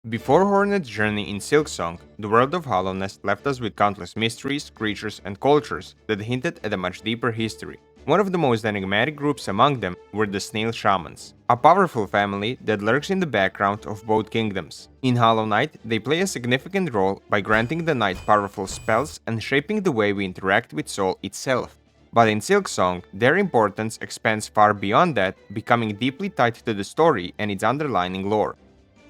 Before Hornet's journey in Silksong, the world of Hollow Nest left us with countless mysteries, creatures, and cultures that hinted at a much deeper history. One of the most enigmatic groups among them were the Snail Shamans, a powerful family that lurks in the background of both kingdoms. In Hollow Knight, they play a significant role by granting the knight powerful spells and shaping the way we interact with Soul itself. But in Silksong, their importance expands far beyond that, becoming deeply tied to the story and its underlying lore.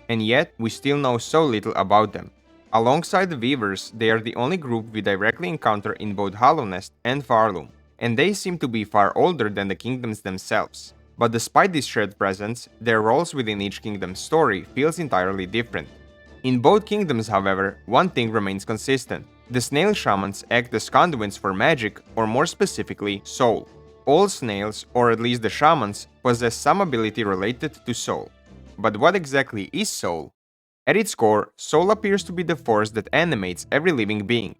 And yet, we still know so little about them. Alongside the Weavers, they are the only group we directly encounter in both Hollow Nest and Farloom, and they seem to be far older than the kingdoms themselves. But despite this shared presence, their roles within each kingdom's story feels entirely different. In both kingdoms, however, one thing remains consistent. The Snail Shamans act as conduits for magic, or more specifically, soul. All snails, or at least the shamans, possess some ability related to soul. But what exactly is soul? At its core, soul appears to be the force that animates every living being.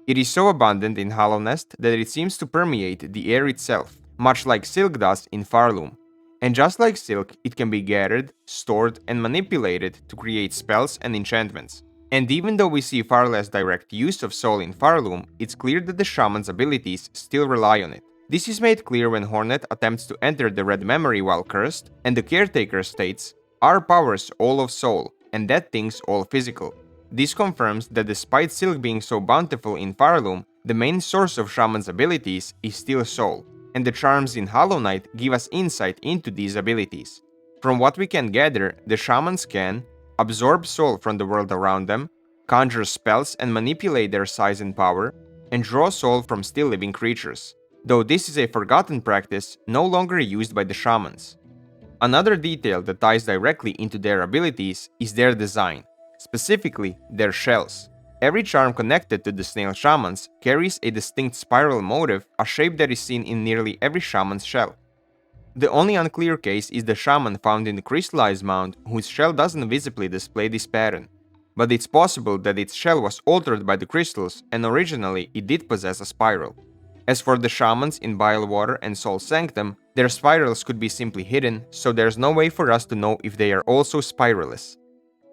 It is so abundant in Hollow Nest that it seems to permeate the air itself, much like silk does in Farloom. And just like silk, it can be gathered, stored, and manipulated to create spells and enchantments. And even though we see far less direct use of soul in Farloom, it's clear that the shaman's abilities still rely on it. This is made clear when Hornet attempts to enter the Red Memory while cursed, and the Caretaker states, "Our powers all of soul, and that thing's all physical." This confirms that despite silk being so bountiful in Farloom, the main source of shaman's abilities is still soul, and the charms in Hollow Knight give us insight into these abilities. From what we can gather, the shamans can absorb soul from the world around them, conjure spells and manipulate their size and power, and draw soul from still living creatures, though this is a forgotten practice no longer used by the shamans. Another detail that ties directly into their abilities is their design, specifically their shells. Every charm connected to the Snail Shamans carries a distinct spiral motif, a shape that is seen in nearly every shaman's shell. The only unclear case is the shaman found in the crystallized mound, whose shell doesn't visibly display this pattern. But it's possible that its shell was altered by the crystals, and originally it did possess a spiral. As for the shamans in Bilewater and Soul Sanctum, their spirals could be simply hidden, so there's no way for us to know if they are also spiralless.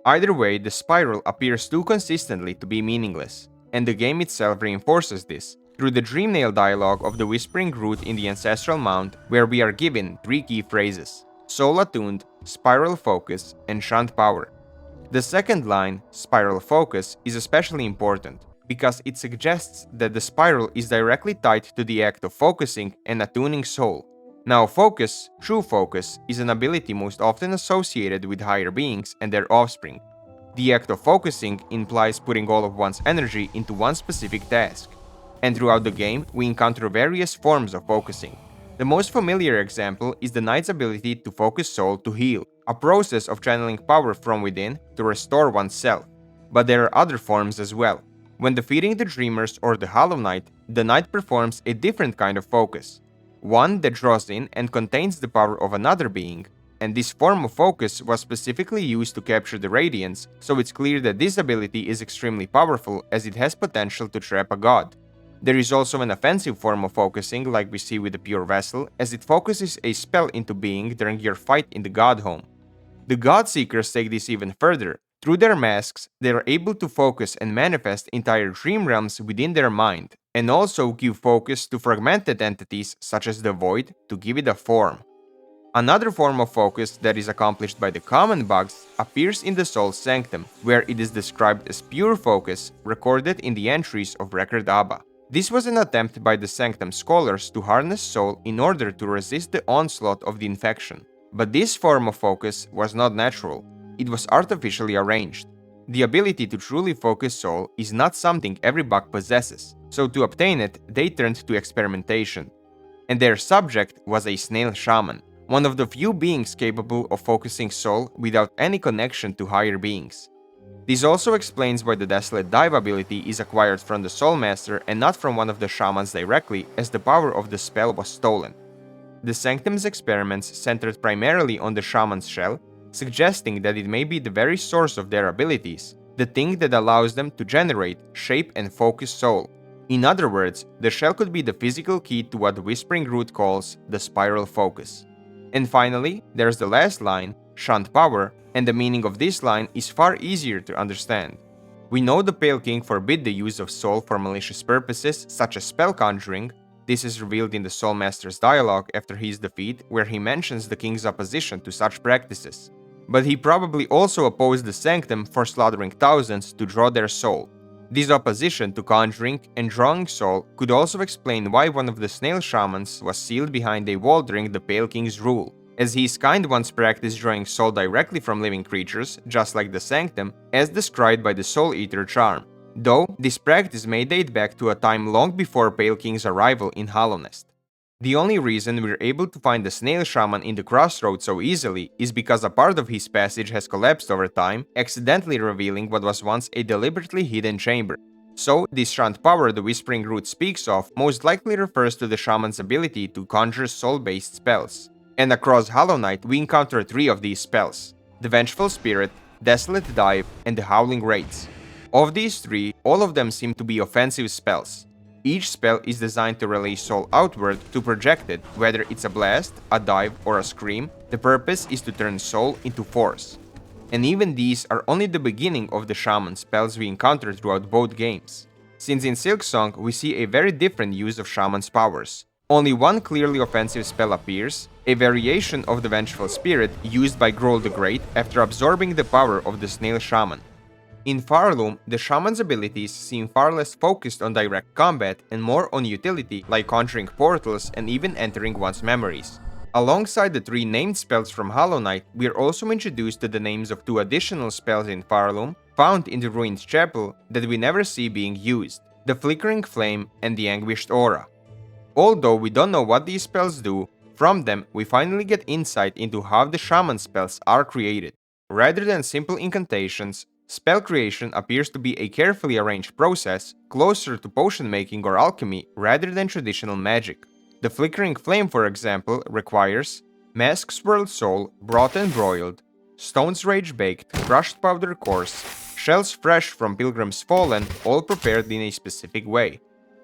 Either way, the spiral appears too consistently to be meaningless, and the game itself reinforces this, through the Dreamnail dialogue of the Whispering Root in the Ancestral Mound, where we are given three key phrases: Soul Attuned, Spiral Focus, and Shunt Power. The second line, Spiral Focus, is especially important, because it suggests that the spiral is directly tied to the act of focusing and attuning soul. Now focus, true focus, is an ability most often associated with higher beings and their offspring. The act of focusing implies putting all of one's energy into one specific task. And throughout the game, we encounter various forms of focusing. The most familiar example is the knight's ability to focus soul to heal, a process of channeling power from within to restore oneself. But there are other forms as well. When defeating the Dreamers or the Hollow Knight, the knight performs a different kind of focus, one that draws in and contains the power of another being, and this form of focus was specifically used to capture the Radiance, so it's clear that this ability is extremely powerful as it has potential to trap a god. There is also an offensive form of focusing like we see with the Pure Vessel, as it focuses a spell into being during your fight in the God Home. The Godseekers take this even further. Through their masks, they are able to focus and manifest entire dream realms within their mind, and also give focus to fragmented entities such as the Void to give it a form. Another form of focus that is accomplished by the common bugs appears in the Soul Sanctum, where it is described as pure focus, recorded in the entries of Record Abba. This was an attempt by the Sanctum scholars to harness soul in order to resist the onslaught of the infection. But this form of focus was not natural. It was artificially arranged. The ability to truly focus soul is not something every bug possesses, so to obtain it, they turned to experimentation. And their subject was a Snail Shaman, one of the few beings capable of focusing soul without any connection to higher beings. This also explains why the Desolate Dive ability is acquired from the Soul Master and not from one of the shamans directly, as the power of the spell was stolen. The Sanctum's experiments centered primarily on the shaman's shell, suggesting that it may be the very source of their abilities, the thing that allows them to generate, shape, and focus soul. In other words, the shell could be the physical key to what the Whispering Root calls the spiral focus. And finally, there's the last line, Shunt Power, and the meaning of this line is far easier to understand. We know the Pale King forbid the use of soul for malicious purposes, such as spell conjuring. This is revealed in the Soul Master's dialogue after his defeat, where he mentions the king's opposition to such practices. But he probably also opposed the Sanctum for slaughtering thousands to draw their soul. This opposition to conjuring and drawing soul could also explain why one of the Snail Shamans was sealed behind a wall during the Pale King's rule, as his kind once practiced drawing soul directly from living creatures, just like the Sanctum, as described by the Soul Eater charm. Though, this practice may date back to a time long before Pale King's arrival in Hollow Nest. The only reason we're able to find the Snail Shaman in the Crossroads so easily is because a part of his passage has collapsed over time, accidentally revealing what was once a deliberately hidden chamber. So, this shunned power the Whispering Root speaks of most likely refers to the shaman's ability to conjure soul-based spells. And across Hollow Knight we encounter 3 of these spells: the Vengeful Spirit, Desolate Dive, and the Howling Raids. Of these 3, all of them seem to be offensive spells. Each spell is designed to release soul outward to project it, whether it's a blast, a dive, or a scream. The purpose is to turn soul into force. And even these are only the beginning of the shaman spells we encounter throughout both games, since in Silksong we see a very different use of shaman's powers. Only one clearly offensive spell appears, a variation of the Vengeful Spirit used by Grohl the Great after absorbing the power of the Snail Shaman. In Farloom, the shaman's abilities seem far less focused on direct combat and more on utility, like conjuring portals and even entering one's memories. Alongside the 3 named spells from Hollow Knight, we are also introduced to the names of 2 additional spells in Farloom, found in the Ruined Chapel, that we never see being used: the Flickering Flame and the Anguished Aura. Although we don't know what these spells do, from them we finally get insight into how the shaman spells are created. Rather than simple incantations, spell creation appears to be a carefully arranged process, closer to potion making or alchemy rather than traditional magic. The Flickering Flame, for example, requires Mask Swirled Soul, brought and broiled, Stones Rage Baked, Crushed Powder Coarse, Shells Fresh from Pilgrim's Fallen, all prepared in a specific way.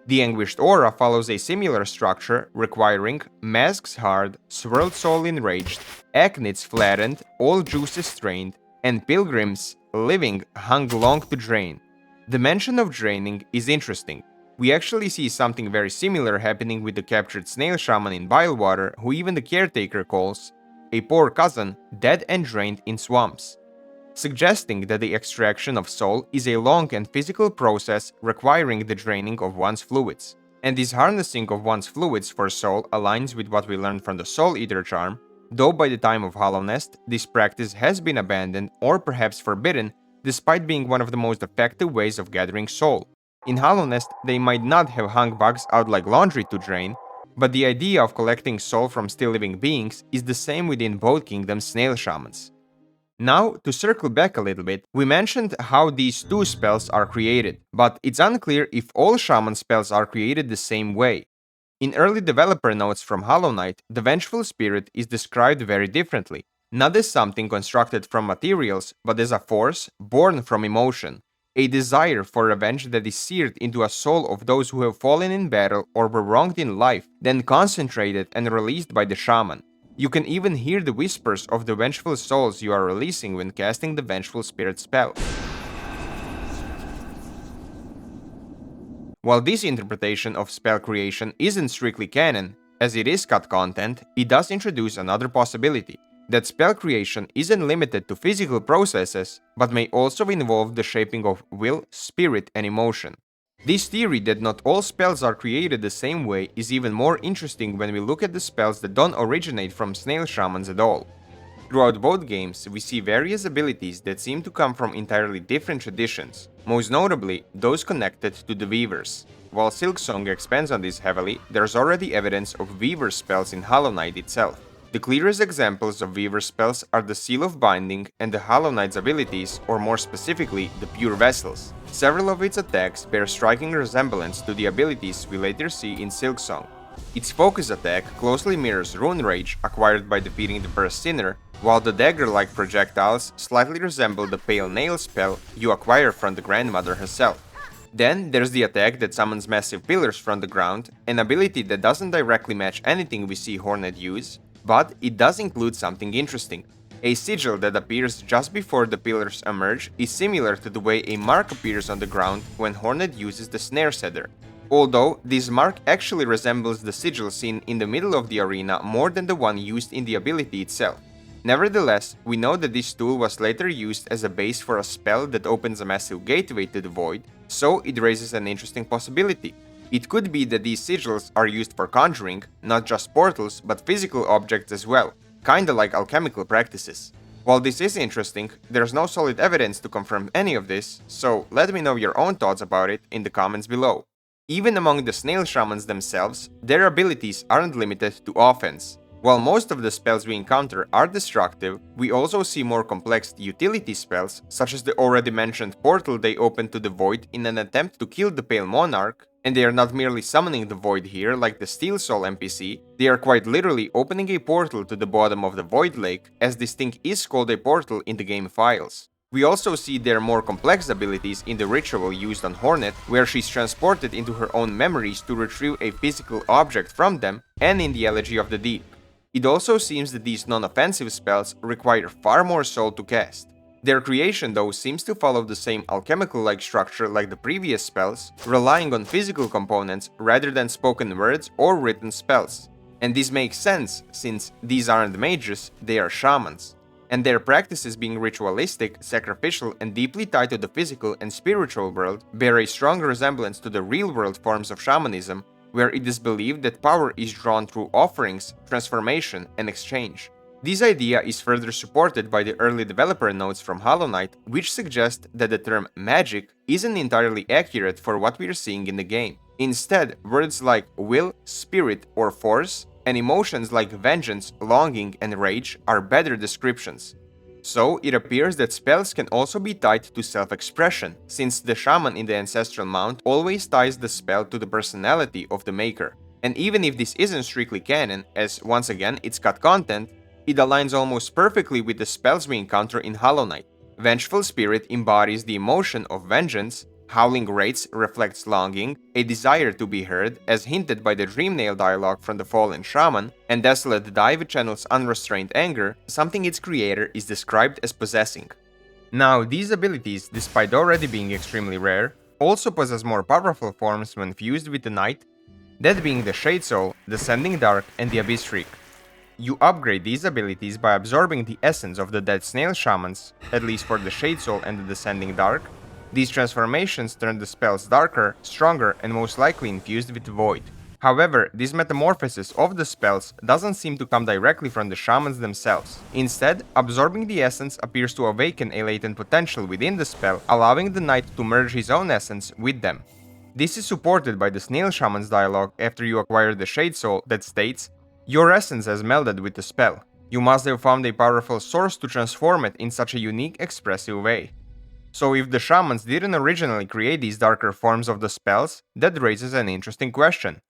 The Anguished Aura follows a similar structure, requiring Masks Hard, Swirled Soul Enraged, Acnids Flattened, all juices strained, and Pilgrims Living hung long to drain. The mention of draining is interesting. We actually see something very similar happening with the captured Snail Shaman in Bilewater, who even the caretaker calls a poor cousin, dead and drained in swamps, suggesting that the extraction of soul is a long and physical process requiring the draining of one's fluids. And this harnessing of one's fluids for soul aligns with what we learned from the Soul Eater charm, though by the time of Hollow Nest, this practice has been abandoned or perhaps forbidden, despite being one of the most effective ways of gathering soul. In Hollow Nest, they might not have hung bugs out like laundry to drain, but the idea of collecting soul from still living beings is the same within both kingdoms' Snail Shamans. Now, to circle back a little bit, we mentioned how these 2 spells are created, but it's unclear if all shaman spells are created the same way. In early developer notes from Hollow Knight, the Vengeful Spirit is described very differently, not as something constructed from materials, but as a force born from emotion, a desire for revenge that is seared into a soul of those who have fallen in battle or were wronged in life, then concentrated and released by the shaman. You can even hear the whispers of the vengeful souls you are releasing when casting the Vengeful Spirit spell. While this interpretation of spell creation isn't strictly canon, as it is cut content, it does introduce another possibility, that spell creation isn't limited to physical processes, but may also involve the shaping of will, spirit, and emotion. This theory that not all spells are created the same way is even more interesting when we look at the spells that don't originate from Snail Shamans at all. Throughout both games, we see various abilities that seem to come from entirely different traditions, most notably those connected to the Weavers. While Silksong expands on this heavily, there's already evidence of Weaver spells in Hollow Knight itself. The clearest examples of Weaver spells are the Seal of Binding and the Hollow Knight's abilities, or more specifically, the Pure Vessels. Several of its attacks bear striking resemblance to the abilities we later see in Silksong. Its focus attack closely mirrors Rune Rage, acquired by defeating the Burst Sinner, while the dagger-like projectiles slightly resemble the Pale Nail spell you acquire from the Grandmother herself. Then there's the attack that summons massive pillars from the ground, an ability that doesn't directly match anything we see Hornet use, but it does include something interesting. A sigil that appears just before the pillars emerge is similar to the way a mark appears on the ground when Hornet uses the snare setter, although this mark actually resembles the sigil seen in the middle of the arena more than the one used in the ability itself. Nevertheless, we know that this tool was later used as a base for a spell that opens a massive gateway to the void, so it raises an interesting possibility. It could be that these sigils are used for conjuring, not just portals, but physical objects as well, kinda like alchemical practices. While this is interesting, there's no solid evidence to confirm any of this, so let me know your own thoughts about it in the comments below. Even among the Snail Shamans themselves, their abilities aren't limited to offense. While most of the spells we encounter are destructive, we also see more complex utility spells, such as the already mentioned portal they open to the void in an attempt to kill the Pale Monarch, and they are not merely summoning the void here like the Steel Soul NPC, they are quite literally opening a portal to the bottom of the Void Lake, as this thing is called a portal in the game files. We also see their more complex abilities in the ritual used on Hornet, where she's transported into her own memories to retrieve a physical object from them, and in the Elegy of the Deep. It also seems that these non-offensive spells require far more soul to cast. Their creation though seems to follow the same alchemical-like structure like the previous spells, relying on physical components rather than spoken words or written spells. And this makes sense, since these aren't mages, they are shamans. And their practices being ritualistic, sacrificial, and deeply tied to the physical and spiritual world bear a strong resemblance to the real-world forms of shamanism, where it is believed that power is drawn through offerings, transformation, and exchange. This idea is further supported by the early developer notes from Hollow Knight, which suggest that the term magic isn't entirely accurate for what we are seeing in the game. Instead, words like will, spirit, or force, and emotions like vengeance, longing, and rage are better descriptions. So, it appears that spells can also be tied to self-expression, since the shaman in the Ancestral Mount always ties the spell to the personality of the maker. And even if this isn't strictly canon, as once again it's cut content, it aligns almost perfectly with the spells we encounter in Hollow Knight. Vengeful Spirit embodies the emotion of vengeance, Howling Wraiths reflects longing, a desire to be heard, as hinted by the Dreamnail dialogue from the Fallen Shaman, and Desolate Dive channels unrestrained anger, something its creator is described as possessing. Now, these abilities, despite already being extremely rare, also possess more powerful forms when fused with the Knight, that being the Shade Soul, Descending Dark, and the Abyss Shriek. You upgrade these abilities by absorbing the essence of the dead Snail Shamans, at least for the Shade Soul and the Descending Dark. These transformations turn the spells darker, stronger, and most likely infused with void. However, this metamorphosis of the spells doesn't seem to come directly from the shamans themselves. Instead, absorbing the essence appears to awaken a latent potential within the spell, allowing the knight to merge his own essence with them. This is supported by the Snail Shaman's dialogue after you acquire the Shade Soul that states, "Your essence has melded with the spell. You must have found a powerful source to transform it in such a unique, expressive way." So if the shamans didn't originally create these darker forms of the spells, that raises an interesting question.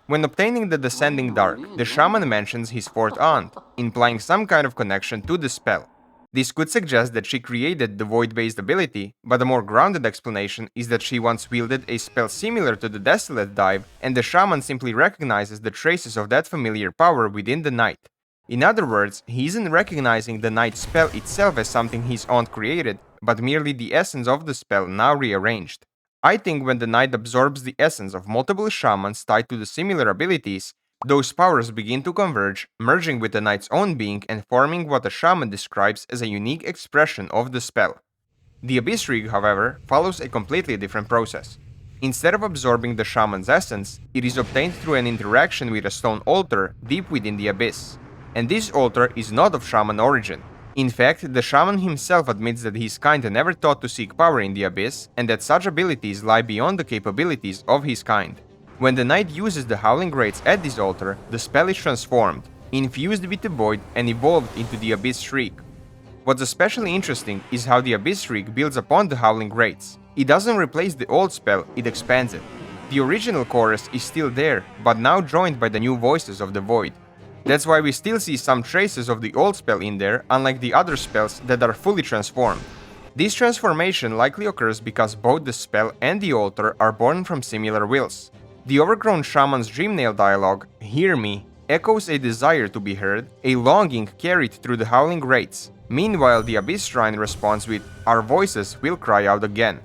When obtaining the Descending Dark, the shaman mentions his fourth aunt, implying some kind of connection to the spell. This could suggest that she created the void-based ability, but a more grounded explanation is that she once wielded a spell similar to the Desolate Dive, and the shaman simply recognizes the traces of that familiar power within the knight. In other words, he isn't recognizing the knight's spell itself as something his aunt created, but merely the essence of the spell now rearranged. I think when the knight absorbs the essence of multiple shamans tied to the similar abilities, those powers begin to converge, merging with the knight's own being and forming what a shaman describes as a unique expression of the spell. The Abyss Shriek, however, follows a completely different process. Instead of absorbing the shaman's essence, it is obtained through an interaction with a stone altar deep within the abyss. And this altar is not of shaman origin. In fact, the shaman himself admits that his kind never thought to seek power in the abyss, and that such abilities lie beyond the capabilities of his kind. When the knight uses the Howling Wraiths at this altar, the spell is transformed, infused with the void, and evolved into the Abyss Shriek. What's especially interesting is how the Abyss Shriek builds upon the Howling Wraiths. It doesn't replace the old spell, it expands it. The original chorus is still there, but now joined by the new voices of the void. That's why we still see some traces of the old spell in there, unlike the other spells that are fully transformed. This transformation likely occurs because both the spell and the altar are born from similar wills. The overgrown shaman's Dreamnail dialogue, "Hear me," echoes a desire to be heard, a longing carried through the Howling Wraiths, Meanwhile, the Abyss Shrine responds with "Our voices will cry out again."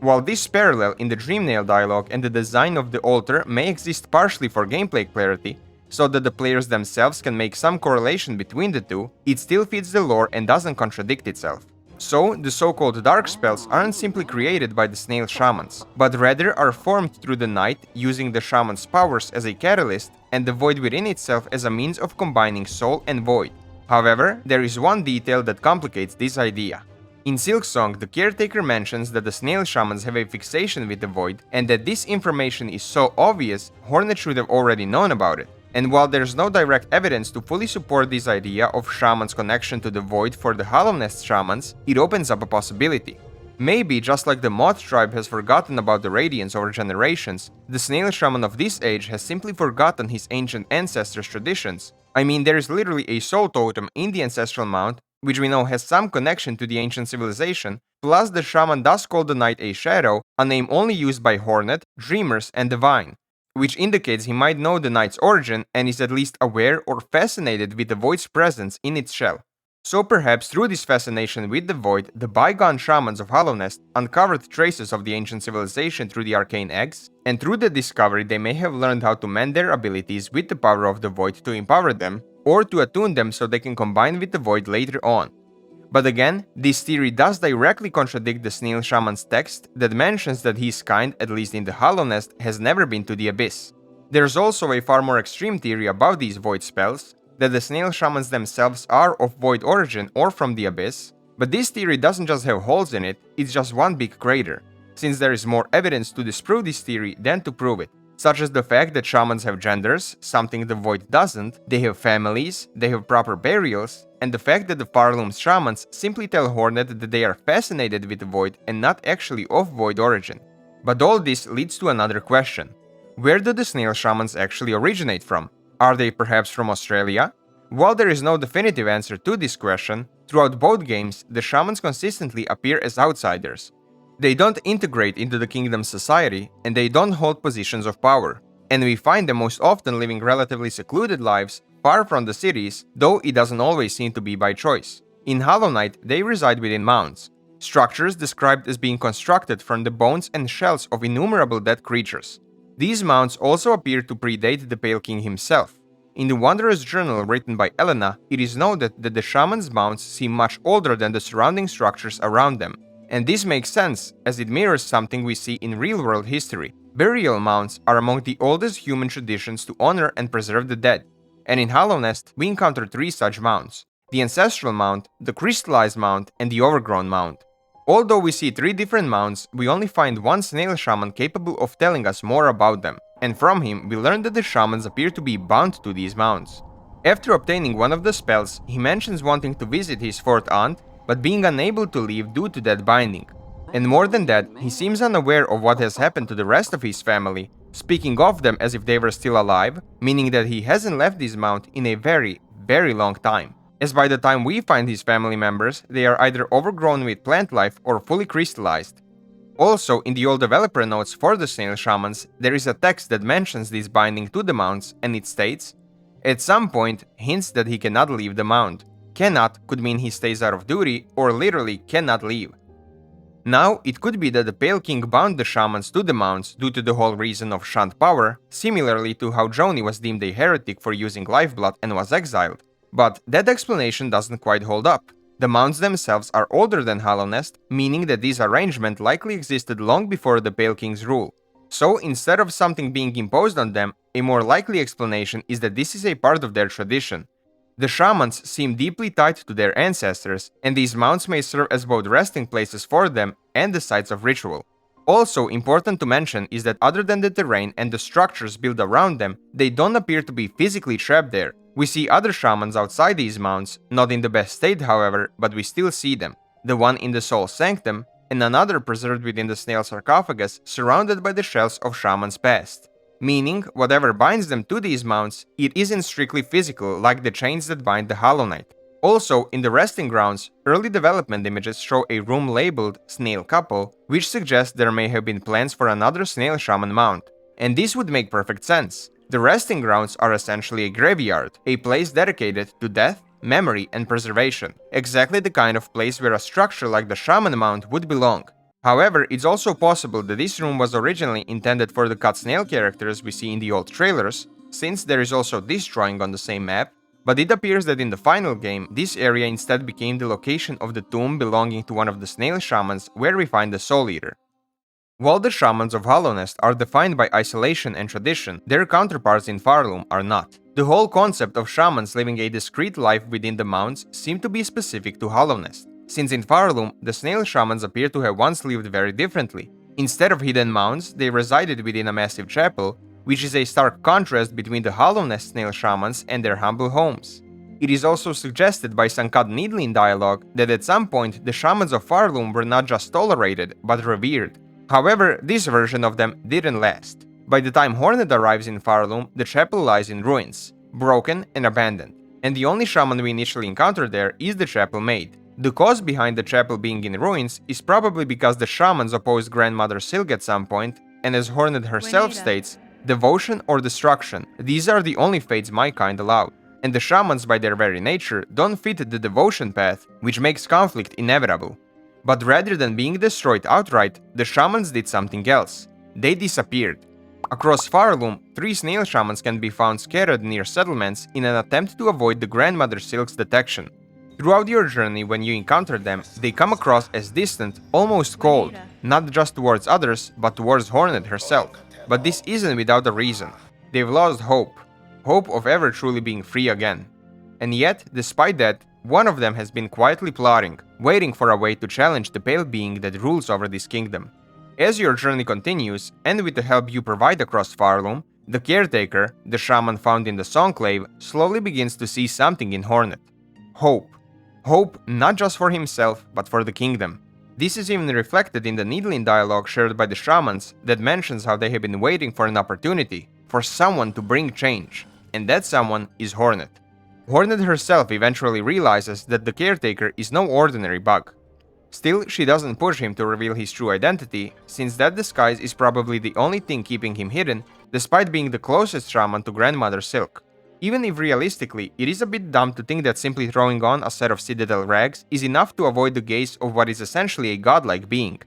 While this parallel in the Dreamnail dialogue and the design of the altar may exist partially for gameplay clarity, so that the players themselves can make some correlation between the two, it still fits the lore and doesn't contradict itself. So, the so-called dark spells aren't simply created by the Snail Shamans, but rather are formed through the night using the shaman's powers as a catalyst and the void within itself as a means of combining soul and void. However, there is one detail that complicates this idea. In Silksong, the caretaker mentions that the Snail Shamans have a fixation with the void, and that this information is so obvious, Hornet should have already known about it. And while there's no direct evidence to fully support this idea of Shaman's connection to the void for the Hollow Nest Shamans, it opens up a possibility. Maybe, just like the Moth tribe has forgotten about the Radiance over generations, the Snail Shaman of this age has simply forgotten his ancient ancestors' traditions. I mean, there is literally a soul totem in the ancestral mount, which we know has some connection to the ancient civilization, plus the shaman does call the night a shadow, a name only used by Hornet, Dreamers, and Divine, which indicates he might know the night's origin and is at least aware or fascinated with the void's presence in its shell. So perhaps through this fascination with the void, the bygone shamans of Hollow Nest uncovered traces of the ancient civilization through the arcane eggs, and through the discovery they may have learned how to mend their abilities with the power of the void to empower them, or to attune them so they can combine with the void later on. But again, this theory does directly contradict the Snail Shaman's text that mentions that his kind, at least in the Hollow Nest, has never been to the Abyss. There's also a far more extreme theory about these void spells, that the Snail Shamans themselves are of void origin or from the Abyss, but this theory doesn't just have holes in it, it's just one big crater, since there is more evidence to disprove this theory than to prove it, such as the fact that shamans have genders, something the void doesn't, they have families, they have proper burials, and the fact that the Farloom's shamans simply tell Hornet that they are fascinated with the void and not actually of void origin. But all this leads to another question. Where do the Snail Shamans actually originate from? Are they perhaps from Australia? While there is no definitive answer to this question, throughout both games, the shamans consistently appear as outsiders. They don't integrate into the kingdom's society, and they don't hold positions of power. And we find them most often living relatively secluded lives, far from the cities, though it doesn't always seem to be by choice. In Hollow Knight, they reside within mounds, structures described as being constructed from the bones and shells of innumerable dead creatures. These mounds also appear to predate the Pale King himself. In the Wanderer's Journal written by Elena, it is noted that the shaman's mounds seem much older than the surrounding structures around them. And this makes sense, as it mirrors something we see in real-world history. Burial mounds are among the oldest human traditions to honor and preserve the dead. And in Hollow Nest, we encounter 3 such mounds: the Ancestral Mount, the Crystallized Mount, and the Overgrown Mount. Although we see 3 different mounts, we only find one Snail Shaman capable of telling us more about them, and from him we learn that the shamans appear to be bound to these mounts. After obtaining one of the spells, he mentions wanting to visit his 4th aunt, but being unable to leave due to that binding. And more than that, he seems unaware of what has happened to the rest of his family, speaking of them as if they were still alive, meaning that he hasn't left this mount in a very, very long time, as by the time we find his family members, they are either overgrown with plant life or fully crystallized. Also, in the old developer notes for the Snail Shamans, there is a text that mentions this binding to the mounts, and it states, "At some point, hints that he cannot leave the mount." Cannot could mean he stays out of duty, or literally cannot leave. Now, it could be that the Pale King bound the shamans to the mounts due to the whole reason of shunned power, similarly to how Joni was deemed a heretic for using lifeblood and was exiled. But that explanation doesn't quite hold up. The mounts themselves are older than Hollow Nest, meaning that this arrangement likely existed long before the Pale King's rule. So, instead of something being imposed on them, a more likely explanation is that this is a part of their tradition. The shamans seem deeply tied to their ancestors, and these mounts may serve as both resting places for them and the sites of ritual. Also important to mention is that other than the terrain and the structures built around them, they don't appear to be physically trapped there. We see other shamans outside these mounts, not in the best state however, but we still see them. The one in the Soul Sanctum, and another preserved within the snail sarcophagus, surrounded by the shells of shamans past. Meaning, whatever binds them to these mounts, it isn't strictly physical like the chains that bind the Hollow Knight. Also, in the resting grounds, early development images show a room labeled Snail Couple, which suggests there may have been plans for another Snail Shaman mount. And this would make perfect sense. The resting grounds are essentially a graveyard, a place dedicated to death, memory, and preservation, exactly the kind of place where a structure like the Shaman Mount would belong. However, it's also possible that this room was originally intended for the cut snail characters we see in the old trailers, since there is also this drawing on the same map, but it appears that in the final game, this area instead became the location of the tomb belonging to one of the Snail Shamans where we find the Soul Eater. While the Shamans of Hallownest are defined by isolation and tradition, their counterparts in Farloom are not. The whole concept of Shamans living a discrete life within the mounts seemed to be specific to Hallownest, since in Farloom, the Snail Shamans appear to have once lived very differently. Instead of hidden mounts, they resided within a massive chapel, which is a stark contrast between the Hallownest Snail Shamans and their humble homes. It is also suggested by Sankad Needlin dialogue that at some point the Shamans of Farloom were not just tolerated, but revered. However, this version of them didn't last. By the time Hornet arrives in Farloom, the chapel lies in ruins, broken and abandoned, and the only shaman we initially encounter there is the chapel maid. The cause behind the chapel being in ruins is probably because the shamans opposed Grandmother Silk at some point, and as Hornet herself states, devotion or destruction, these are the only fates my kind allowed. And the shamans by their very nature don't fit the devotion path, which makes conflict inevitable. But rather than being destroyed outright, the shamans did something else. They disappeared. Across Farloom, 3 snail shamans can be found scattered near settlements in an attempt to avoid the Grandmother Silk's detection. Throughout your journey, when you encounter them, they come across as distant, almost cold, not just towards others, but towards Hornet herself. But this isn't without a reason. They've lost hope of ever truly being free again. And yet, despite that, one of them has been quietly plotting, waiting for a way to challenge the pale being that rules over this kingdom. As your journey continues, and with the help you provide across Farloom, the caretaker, the shaman found in the Songclave, slowly begins to see something in Hornet. Hope. Hope not just for himself, but for the kingdom. This is even reflected in the Needlin dialogue shared by the shamans that mentions how they have been waiting for an opportunity, for someone to bring change, and that someone is Hornet. Hornet herself eventually realizes that the caretaker is no ordinary bug. Still, she doesn't push him to reveal his true identity, since that disguise is probably the only thing keeping him hidden, despite being the closest shaman to Grandmother Silk. Even if realistically, it is a bit dumb to think that simply throwing on a set of Citadel rags is enough to avoid the gaze of what is essentially a godlike being.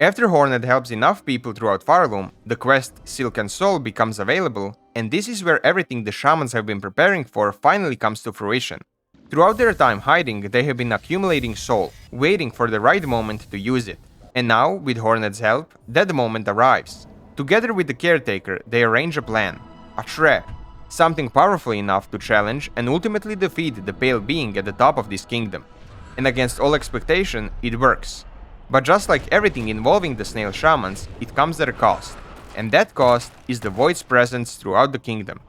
After Hornet helps enough people throughout Farloom, the quest Silk and Soul becomes available, and this is where everything the shamans have been preparing for finally comes to fruition. Throughout their time hiding, they have been accumulating soul, waiting for the right moment to use it. And now, with Hornet's help, that moment arrives. Together with the caretaker, they arrange a plan, a trap, something powerful enough to challenge and ultimately defeat the pale being at the top of this kingdom. And against all expectation, it works. But just like everything involving the Snail Shamans, it comes at a cost. And that cost is the Void's presence throughout the kingdom.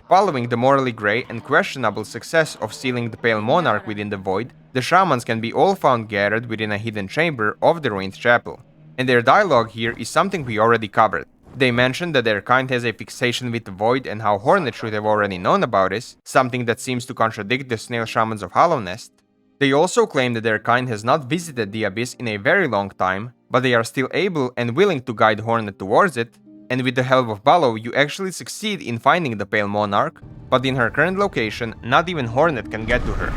Following the morally grey and questionable success of sealing the Pale Monarch within the Void, the Shamans can be all found gathered within a hidden chamber of the ruined chapel. And their dialogue here is something we already covered. They mention that their kind has a fixation with the Void and how Hornet should have already known about this, something that seems to contradict the Snail Shamans of Hallownest. They also claim that their kind has not visited the Abyss in a very long time, but they are still able and willing to guide Hornet towards it, and with the help of Ballo you actually succeed in finding the Pale Monarch, but in her current location, not even Hornet can get to her.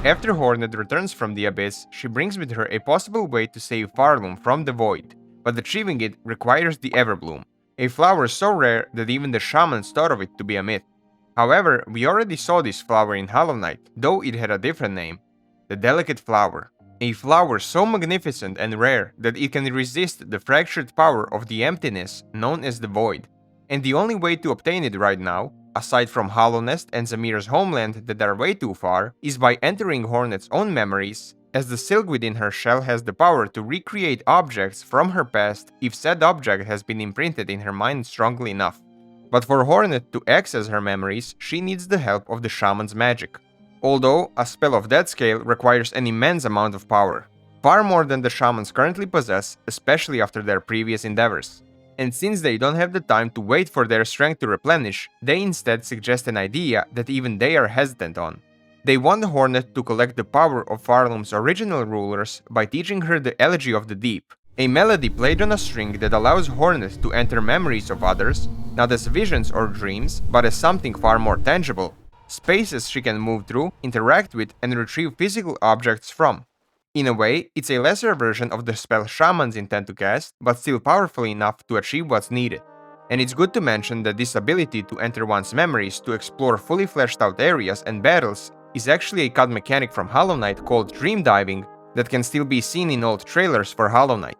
After Hornet returns from the Abyss, she brings with her a possible way to save Farloom from the Void, but achieving it requires the Everbloom, a flower so rare that even the shamans thought of it to be a myth. However, we already saw this flower in Hollow Knight, though it had a different name. The Delicate Flower. A flower so magnificent and rare that it can resist the fractured power of the emptiness known as the Void. And the only way to obtain it right now, aside from Hallownest and Zamir's homeland that are way too far, is by entering Hornet's own memories, as the silk within her shell has the power to recreate objects from her past if said object has been imprinted in her mind strongly enough. But for Hornet to access her memories, she needs the help of the shaman's magic. Although, a spell of that scale requires an immense amount of power, far more than the shamans currently possess, especially after their previous endeavors. And since they don't have the time to wait for their strength to replenish, they instead suggest an idea that even they are hesitant on. They want Hornet to collect the power of Farloom's original rulers by teaching her the Elegy of the Deep, a melody played on a string that allows Hornet to enter memories of others, not as visions or dreams, but as something far more tangible. spaces she can move through, interact with, and retrieve physical objects from. In a way, it's a lesser version of the spell Shamans intend to cast, but still powerful enough to achieve what's needed. And it's good to mention that this ability to enter one's memories to explore fully fleshed out areas and battles is actually a COD mechanic from Hollow Knight called Dream Diving that can still be seen in old trailers for Hollow Knight.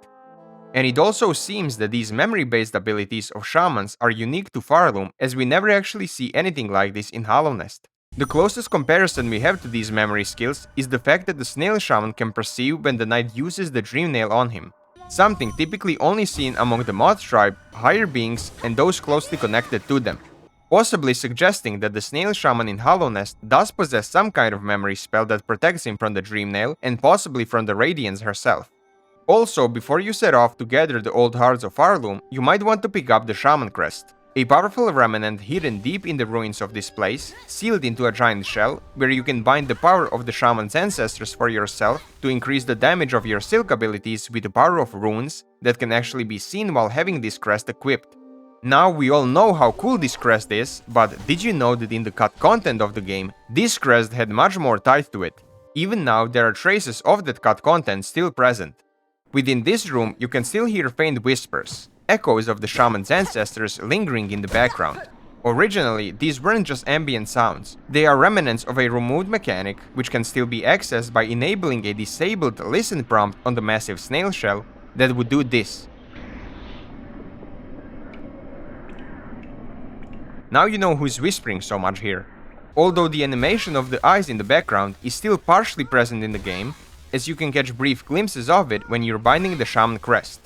And it also seems that these memory-based abilities of Shamans are unique to Farloom, as we never actually see anything like this in Hollow Nest. The closest comparison we have to these memory skills is the fact that the Snail Shaman can perceive when the knight uses the Dream Nail on him, something typically only seen among the Moth tribe, higher beings, and those closely connected to them, possibly suggesting that the Snail Shaman in Hollow Nest does possess some kind of memory spell that protects him from the Dream Nail and possibly from the Radiance herself. Also, before you set off to gather the old hearts of Farloom, you might want to pick up the Shaman Crest, a powerful remnant hidden deep in the ruins of this place, sealed into a giant shell, where you can bind the power of the Shaman's ancestors for yourself to increase the damage of your Silk abilities with the power of runes that can actually be seen while having this crest equipped. Now we all know how cool this crest is, but did you know that in the cut content of the game, this crest had much more tied to it? Even now there are traces of that cut content still present. Within this room, you can still hear faint whispers, echoes of the shaman's ancestors lingering in the background. Originally, these weren't just ambient sounds, they are remnants of a removed mechanic which can still be accessed by enabling a disabled listen prompt on the massive snail shell that would do this. Now you know who's whispering so much here. Although the animation of the eyes in the background is still partially present in the game, as you can catch brief glimpses of it when you're binding the Shaman Crest.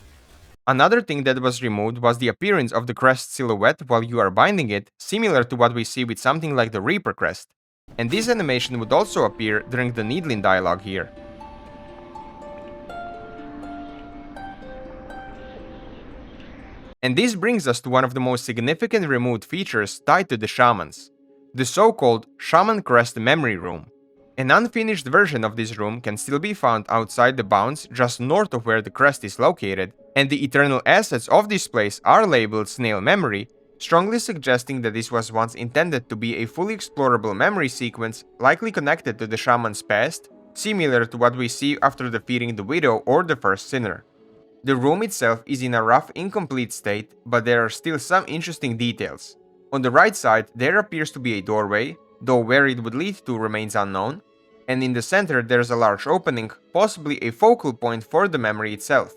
Another thing that was removed was the appearance of the crest silhouette while you are binding it, similar to what we see with something like the Reaper Crest. And this animation would also appear during the Needling dialogue here. And this brings us to one of the most significant removed features tied to the Shamans, the so-called Shaman Crest Memory Room. An unfinished version of this room can still be found outside the bounds just north of where the crest is located, and the eternal assets of this place are labeled Snail Memory, strongly suggesting that this was once intended to be a fully explorable memory sequence likely connected to the shaman's past, similar to what we see after defeating the Widow or the First Sinner. The room itself is in a rough, incomplete state, but there are still some interesting details. On the right side, there appears to be a doorway, though where it would lead to remains unknown, and in the center there's a large opening, possibly a focal point for the memory itself.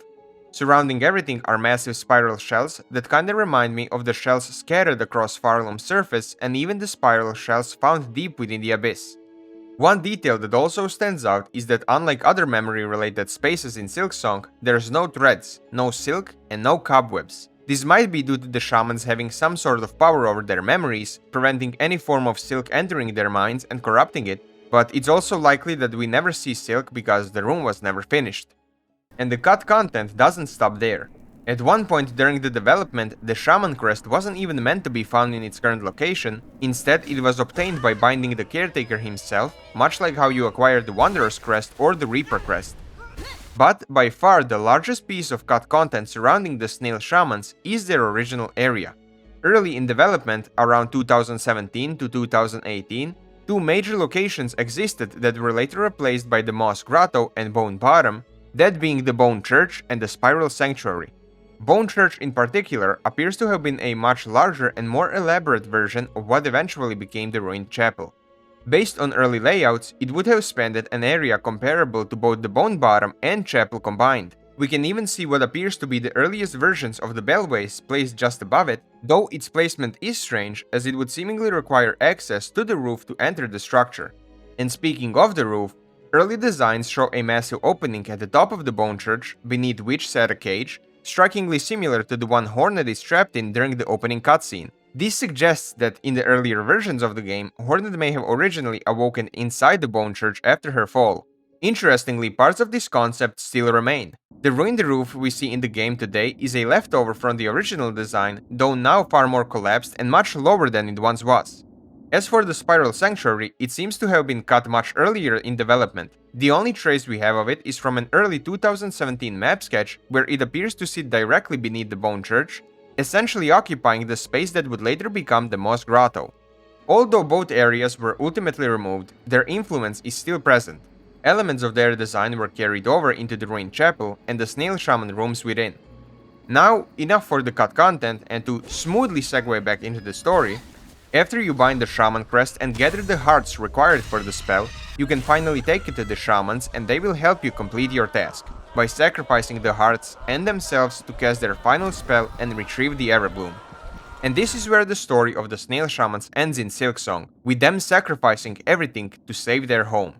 Surrounding everything are massive spiral shells that kinda remind me of the shells scattered across Farloom's surface and even the spiral shells found deep within the abyss. One detail that also stands out is that unlike other memory-related spaces in Silksong, there's no threads, no silk, and no cobwebs. This might be due to the shamans having some sort of power over their memories, preventing any form of silk entering their minds and corrupting it, but it's also likely that we never see silk because the room was never finished. And the cut content doesn't stop there. At one point during the development, the Shaman Crest wasn't even meant to be found in its current location, instead it was obtained by binding the Caretaker himself, much like how you acquire the Wanderer's Crest or the Reaper Crest. But by far the largest piece of cut content surrounding the Snail Shamans is their original area. Early in development, around 2017 to 2018, two major locations existed that were later replaced by the Moss Grotto and Bone Bottom, that being the Bone Church and the Spiral Sanctuary. Bone Church in particular appears to have been a much larger and more elaborate version of what eventually became the ruined chapel. Based on early layouts, it would have spanned an area comparable to both the Bone Bottom and chapel combined. We can even see what appears to be the earliest versions of the bellways placed just above it, though its placement is strange as it would seemingly require access to the roof to enter the structure. And speaking of the roof, early designs show a massive opening at the top of the Bone Church, beneath which sat a cage, strikingly similar to the one Hornet is trapped in during the opening cutscene. This suggests that in the earlier versions of the game, Hornet may have originally awoken inside the Bone Church after her fall. Interestingly, parts of this concept still remain. The ruined roof we see in the game today is a leftover from the original design, though now far more collapsed and much lower than it once was. As for the Spiral Sanctuary, it seems to have been cut much earlier in development. The only trace we have of it is from an early 2017 map sketch where it appears to sit directly beneath the Bone Church, essentially occupying the space that would later become the Moss Grotto. Although both areas were ultimately removed, their influence is still present. Elements of their design were carried over into the ruined chapel and the Snail Shaman rooms within. Now, enough for the cut content, and to smoothly segue back into the story, after you bind the Shaman crest and gather the hearts required for the spell, you can finally take it to the Shamans and they will help you complete your task, by sacrificing the hearts and themselves to cast their final spell and retrieve the Everbloom. And this is where the story of the Snail Shamans ends in Silksong, with them sacrificing everything to save their home.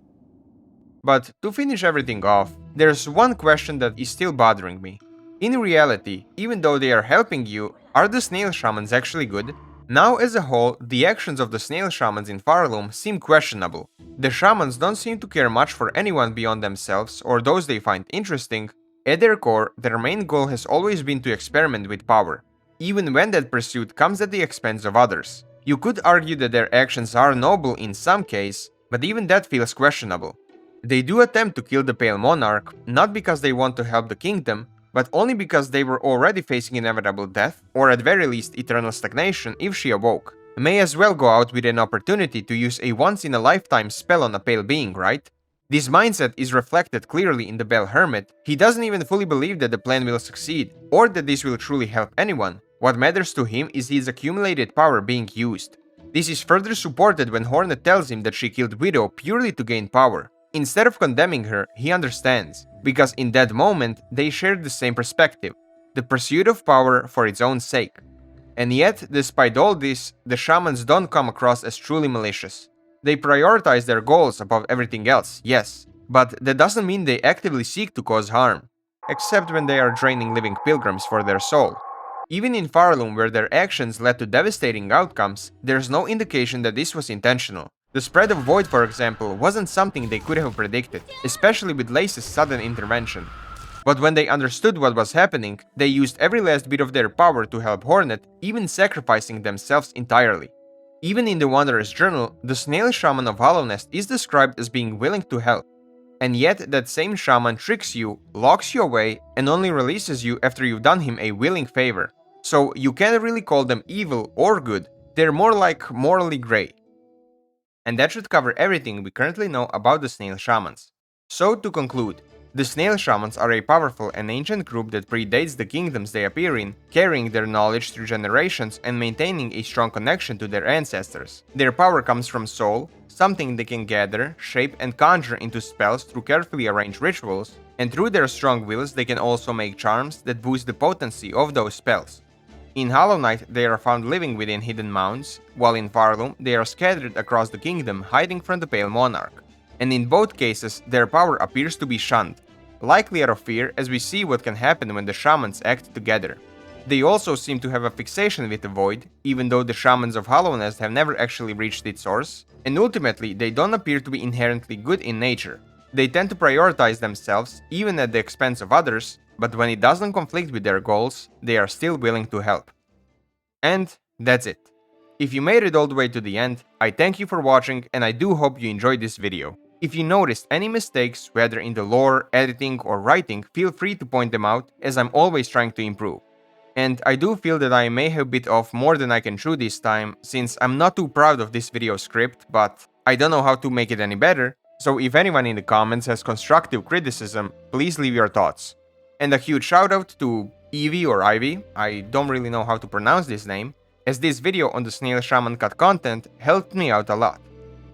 But to finish everything off, there's one question that is still bothering me. In reality, even though they are helping you, are the Snail Shamans actually good? Now as a whole, the actions of the Snail Shamans in Farloom seem questionable. The Shamans don't seem to care much for anyone beyond themselves or those they find interesting. At their core, their main goal has always been to experiment with power, even when that pursuit comes at the expense of others. You could argue that their actions are noble in some case, but even that feels questionable. They do attempt to kill the Pale Monarch, not because they want to help the kingdom, but only because they were already facing inevitable death, or at very least eternal stagnation if she awoke. May as well go out with an opportunity to use a once-in-a-lifetime spell on a pale being, right? This mindset is reflected clearly in the Bell Hermit. He doesn't even fully believe that the plan will succeed, or that this will truly help anyone. What matters to him is his accumulated power being used. This is further supported when Hornet tells him that she killed Widow purely to gain power. Instead of condemning her, he understands, because in that moment they shared the same perspective, the pursuit of power for its own sake. And yet, despite all this, the Shamans don't come across as truly malicious. They prioritize their goals above everything else, yes, but that doesn't mean they actively seek to cause harm, except when they are draining living pilgrims for their soul. Even in Farloom, where their actions led to devastating outcomes, there's no indication that this was intentional. The spread of Void, for example, wasn't something they could have predicted, especially with Lace's sudden intervention. But when they understood what was happening, they used every last bit of their power to help Hornet, even sacrificing themselves entirely. Even in the Wanderer's Journal, the Snail Shaman of Hollow Nest is described as being willing to help. And yet that same shaman tricks you, locks you away, and only releases you after you've done him a willing favor. So you can't really call them evil or good, they're more like morally grey. And that should cover everything we currently know about the Snail Shamans. So to conclude, the Snail Shamans are a powerful and ancient group that predates the kingdoms they appear in, carrying their knowledge through generations and maintaining a strong connection to their ancestors. Their power comes from soul, something they can gather, shape and conjure into spells through carefully arranged rituals, and through their strong wills they can also make charms that boost the potency of those spells. In Hollow Knight, they are found living within hidden mounds, while in Farloom, they are scattered across the kingdom hiding from the Pale Monarch. And in both cases, their power appears to be shunned, likely out of fear as we see what can happen when the Shamans act together. They also seem to have a fixation with the Void, even though the Shamans of Hollow Nest have never actually reached its source, and ultimately they don't appear to be inherently good in nature. They tend to prioritize themselves, even at the expense of others, but when it doesn't conflict with their goals, they are still willing to help. And that's it. If you made it all the way to the end, I thank you for watching and I do hope you enjoyed this video. If you noticed any mistakes, whether in the lore, editing or writing, feel free to point them out, as I'm always trying to improve. And I do feel that I may have bit off more than I can chew this time, since I'm not too proud of this video script, but I don't know how to make it any better, so if anyone in the comments has constructive criticism, please leave your thoughts. And a huge shout out to Evie or Ivy, I don't really know how to pronounce this name, as this video on the Snail Shaman cut content helped me out a lot.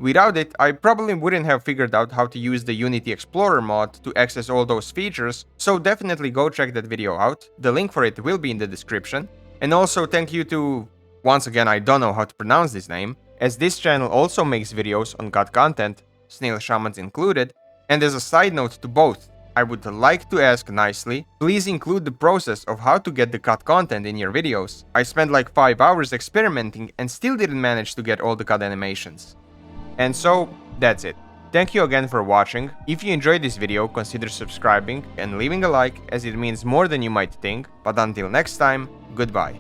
Without it, I probably wouldn't have figured out how to use the Unity Explorer mod to access all those features, so definitely go check that video out, the link for it will be in the description. And also thank you to, once again I don't know how to pronounce this name, as this channel also makes videos on cut content, Snail Shamans included, and as a side note to both, I would like to ask nicely, please include the process of how to get the cut content in your videos. I spent like 5 hours experimenting and still didn't manage to get all the cut animations. And so, that's it. Thank you again for watching. If you enjoyed this video, consider subscribing and leaving a like, as it means more than you might think. But until next time, goodbye.